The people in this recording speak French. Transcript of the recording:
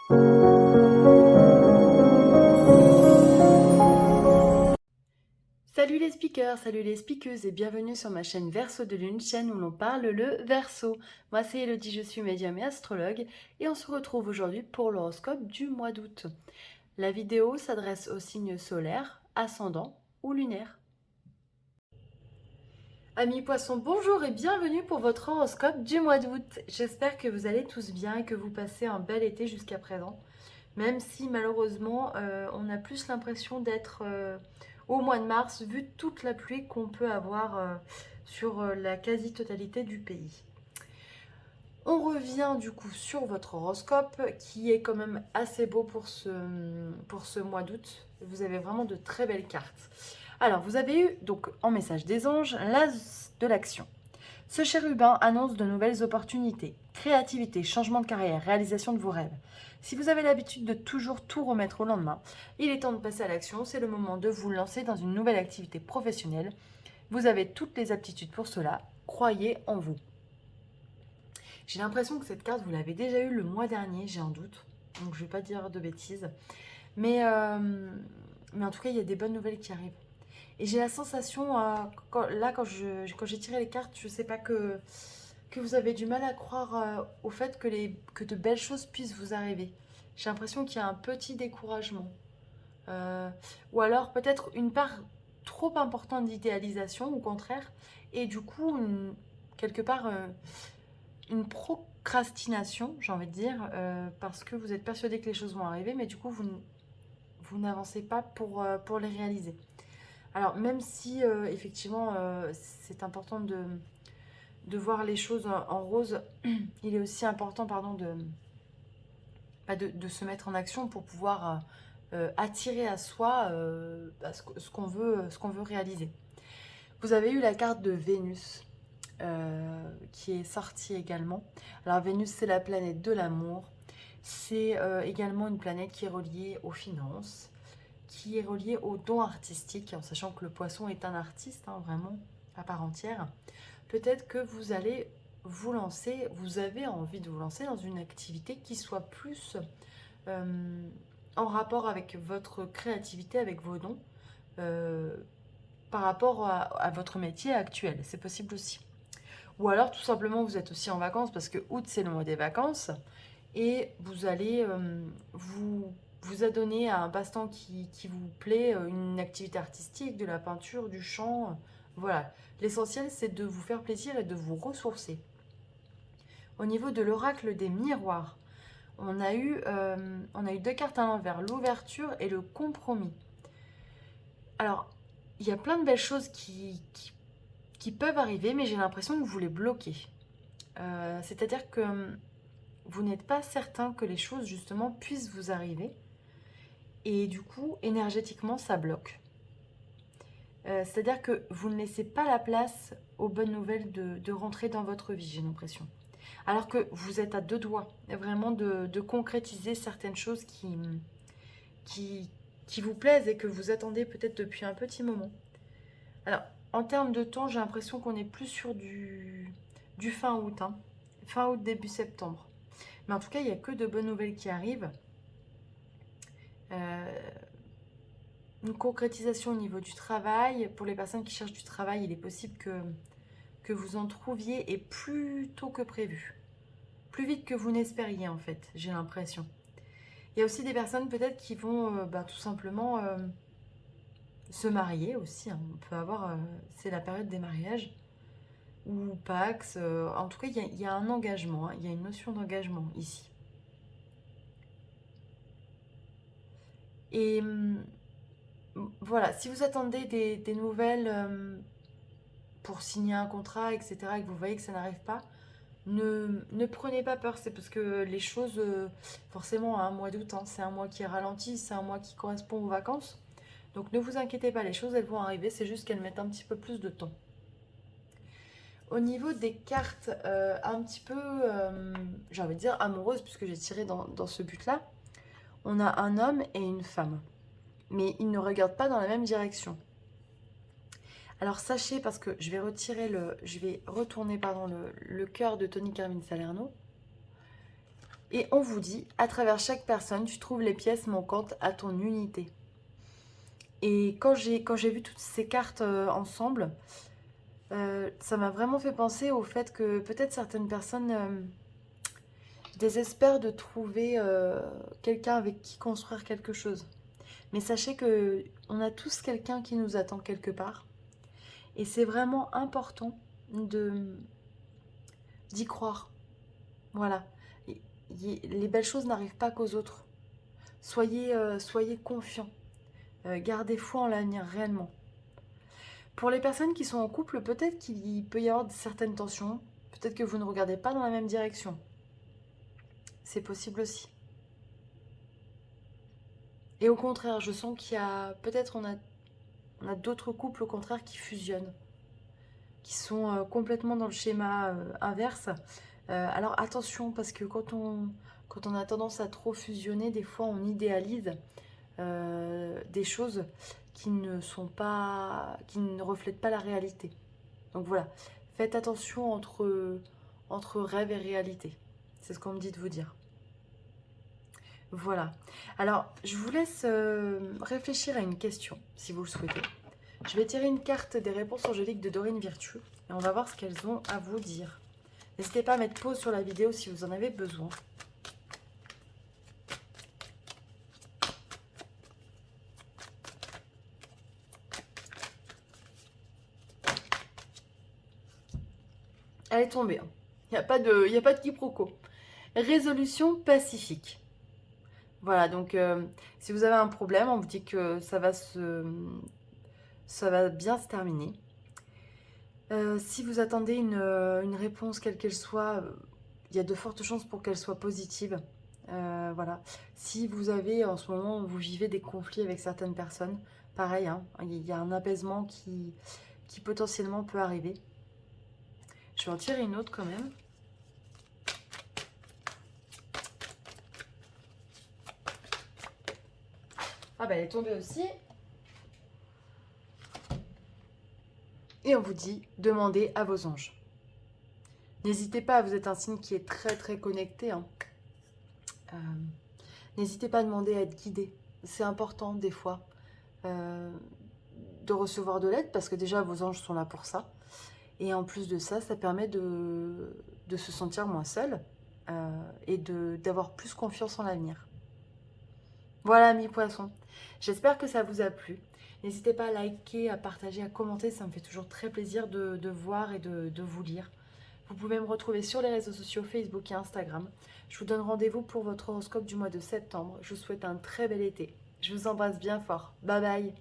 Salut les speakers, salut les speakeuses et bienvenue sur ma chaîne Verseau de Lune, chaîne où l'on parle le Verseau. Moi c'est Elodie, je suis médium et astrologue et on se retrouve aujourd'hui pour l'horoscope du mois d'août. La vidéo s'adresse aux signes solaires, ascendants ou lunaires. Amis poissons, bonjour et bienvenue pour votre horoscope du mois d'août. J'espère que vous allez tous bien et que vous passez un bel été jusqu'à présent. Même si malheureusement on a plus l'impression d'être au mois de mars vu toute la pluie qu'on peut avoir sur la quasi-totalité du pays. On revient du coup sur votre horoscope qui est quand même assez beau pour ce mois d'août. Vous avez vraiment de très belles cartes. Alors vous avez eu donc en message des anges l'as de l'action. Ce chérubin annonce de nouvelles opportunités, créativité, changement de carrière, réalisation de vos rêves. Si vous avez l'habitude de toujours tout remettre au lendemain, il est temps de passer à l'action, c'est le moment de vous lancer dans une nouvelle activité professionnelle. Vous avez toutes les aptitudes pour cela, croyez en vous. J'ai l'impression que cette carte, vous l'avez déjà eue le mois dernier, j'ai un doute, donc je ne vais pas dire de bêtises. Mais en tout cas, il y a des bonnes nouvelles qui arrivent. Et j'ai la sensation, quand j'ai tiré les cartes, je ne sais pas que vous avez du mal à croire au fait que de belles choses puissent vous arriver. J'ai l'impression qu'il y a un petit découragement. Euh, ou alors peut-être une part trop importante d'idéalisation, au contraire, et du coup, quelque part, une procrastination, j'ai envie de dire, parce que vous êtes persuadé que les choses vont arriver, mais du coup, vous n'avancez pas pour les réaliser. Alors, même si effectivement c'est important de voir les choses en rose, il est aussi important de se mettre en action pour pouvoir attirer à soi ce qu'on veut réaliser. Vous avez eu la carte de Vénus qui est sortie également. Alors Vénus, c'est la planète de l'amour. C'est également une planète qui est reliée aux finances, qui est reliée aux dons artistiques, en sachant que le poisson est un artiste, hein, vraiment, à part entière. Peut-être que vous allez vous lancer, vous avez envie de vous lancer dans une activité qui soit plus euh, en rapport avec votre créativité, avec vos dons, euh, par rapport à votre métier actuel. C'est possible aussi. Ou alors tout simplement vous êtes aussi en vacances parce que août c'est le mois des vacances et vous allez vous adonner à un passe-temps qui vous plaît, une activité artistique, de la peinture, du chant. Voilà. L'essentiel c'est de vous faire plaisir et de vous ressourcer. Au niveau de l'oracle des miroirs, on a eu deux cartes à l'envers, l'ouverture et le compromis. Alors, il y a plein de belles choses qui peuvent arriver, mais j'ai l'impression que vous les bloquez. C'est-à-dire que vous n'êtes pas certain que les choses, justement, puissent vous arriver. Et du coup, énergétiquement, ça bloque. C'est-à-dire que vous ne laissez pas la place aux bonnes nouvelles de rentrer dans votre vie, j'ai l'impression. Alors que vous êtes à deux doigts, vraiment, de concrétiser certaines choses qui, qui vous plaisent et que vous attendez peut-être depuis un petit moment. Alors, en termes de temps, j'ai l'impression qu'on est plus sur du fin août, hein. Fin août, début septembre. Mais en tout cas, il n'y a que de bonnes nouvelles qui arrivent. Euh, une concrétisation au niveau du travail. Pour les personnes qui cherchent du travail, il est possible que vous en trouviez et plus tôt que prévu. Plus vite que vous n'espériez en fait, j'ai l'impression. Il y a aussi des personnes peut-être qui vont tout simplement se marier aussi, hein. On peut avoir, c'est la période des mariages. Ou Pax. En tout cas, il y a un engagement, hein. Il y a une notion d'engagement ici. Et voilà, si vous attendez des nouvelles pour signer un contrat, etc., et que vous voyez que ça n'arrive pas, ne prenez pas peur. C'est parce que les choses, forcément, à un mois d'août, hein, c'est un mois qui est ralenti, c'est un mois qui correspond aux vacances. Donc ne vous inquiétez pas, les choses, elles vont arriver, c'est juste qu'elles mettent un petit peu plus de temps. Au niveau des cartes, un petit peu, j'ai envie de dire amoureuses, puisque j'ai tiré dans ce but-là, on a un homme et une femme. Mais ils ne regardent pas dans la même direction. Alors sachez, parce que je vais retourner le cœur de Tony Carmine Salerno. Et on vous dit, à travers chaque personne, tu trouves les pièces manquantes à ton unité. Et quand j'ai vu toutes ces cartes ensemble, ça m'a vraiment fait penser au fait que peut-être certaines personnes désespèrent de trouver quelqu'un avec qui construire quelque chose. Mais sachez que on a tous quelqu'un qui nous attend quelque part. Et c'est vraiment important d'y croire. Voilà. Les belles choses n'arrivent pas qu'aux autres. Soyez confiants. Gardez foi en l'avenir réellement. Pour les personnes qui sont en couple, peut-être qu'il peut y avoir certaines tensions. Peut-être que vous ne regardez pas dans la même direction. C'est possible aussi. Et au contraire, je sens qu'il y a... Peut-être on a d'autres couples au contraire qui fusionnent. Qui sont complètement dans le schéma inverse. Alors attention, parce que quand on a tendance à trop fusionner, des fois on idéalise des choses qui ne reflètent pas la réalité. Donc voilà, faites attention entre rêve et réalité. C'est ce qu'on me dit de vous dire. Voilà. Alors, je vous laisse réfléchir à une question, si vous le souhaitez. Je vais tirer une carte des réponses angéliques de Dorine Virtue et on va voir ce qu'elles ont à vous dire. N'hésitez pas à mettre pause sur la vidéo si vous en avez besoin. Elle est tombée. Hein. Il n'y a pas de quiproquo. Résolution pacifique. Voilà, donc si vous avez un problème, on vous dit que ça va bien se terminer. Si vous attendez une réponse, quelle qu'elle soit, il y a de fortes chances pour qu'elle soit positive. Voilà. Si vous avez en ce moment, vous vivez des conflits avec certaines personnes, pareil, hein, il y a un apaisement qui potentiellement peut arriver. Je vais en tirer une autre quand même. Ah bah elle est tombée aussi. Et on vous dit, demandez à vos anges. N'hésitez pas, vous êtes un signe qui est très très connecté. Hein. N'hésitez pas à demander à être guidé. C'est important des fois de recevoir de l'aide parce que déjà vos anges sont là pour ça. Et en plus de ça, ça permet de se sentir moins seul et d'avoir plus confiance en l'avenir. Voilà, amis poissons. J'espère que ça vous a plu. N'hésitez pas à liker, à partager, à commenter. Ça me fait toujours très plaisir de voir et de vous lire. Vous pouvez me retrouver sur les réseaux sociaux Facebook et Instagram. Je vous donne rendez-vous pour votre horoscope du mois de septembre. Je vous souhaite un très bel été. Je vous embrasse bien fort. Bye bye.